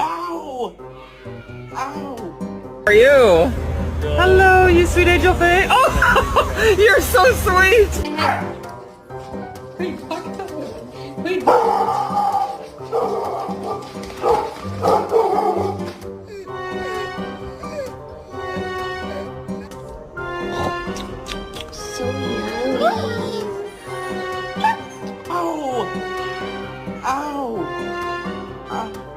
Ow! Ow! How are you? Hello, you sweet angel thing. Oh, you're so sweet. So yummy. Ow! Ow! Ow!